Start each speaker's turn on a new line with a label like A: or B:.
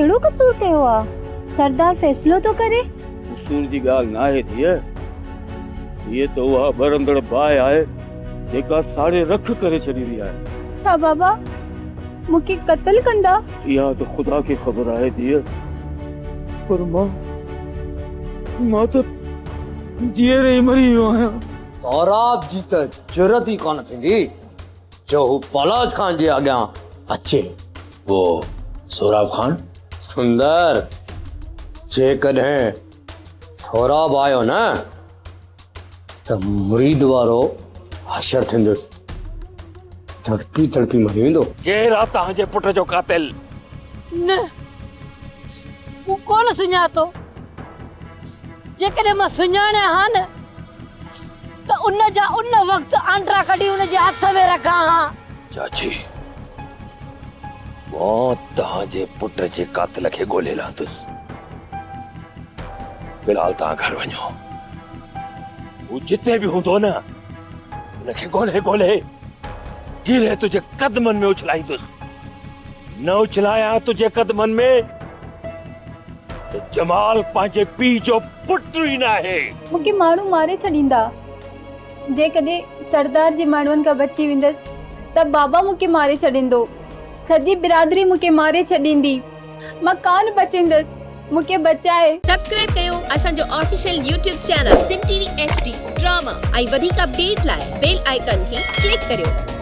A: केड़ो कसूर कयो आ? सरदार फैसलो तो करे।
B: कसूर जी गाल ना है दिए। ये तो वह बरंदड़ बाय आए जेका सारे रख करे छड़ी दी है।
A: अच्छा बाबा मुके कत्ल कंदा?
B: या तो खुदा की खबर आए दिए। पर मां तो जिए रही मरी हो है।
C: सौराब जी त जरूरत ही कोन थींदी जो हू पलाज खान जे अॻियां अचे।
D: वो सोराब खान?
C: सुंदर जेकॾहिं सौराब आयो न त मुरीद वारो हशर थींदुसि, तड़पी तड़पी मरी वेंदो।
D: केरु आहे तव्हांजे पुट जो कातिल?
E: न मूं कोन सुञातो। जेकॾहिं मां सुञाणिया हा न त उन वक़्तु आंड्रा कढी उन जे हथ में रखा हा।
D: चाची मां तव्हांजे पुट जे कातिल खे ॻोल्हे लांदुसि। फिलहाल तव्हां घर वञो। वो जिते भी हूंदो न उनखे ॻोल्हे गिरे तुझे कदमनि में उछलाईंदुसि। न उछलाया तुझे कदमनि में तो जमाल पंहिंजे पीउ जो पुट ई न आहे।
A: मुके माण्हू मारे छॾींदा। जेकॾहिं सरदार जे माण्हुनि खां बची वेंदसि त बाबा मुके मारे छॾींदो। सॼी बिरादरी मुके मारे छॾींदी। मां कान बचींदसि। मुके बचाए।
F: सब्सक्राइब कयो असांजो ऑफिशियल YouTube चैनल सिन टीवी HD ड्रामा ऐं वधीक अपडेट लाइ बेल आइकन खे क्लिक करियो।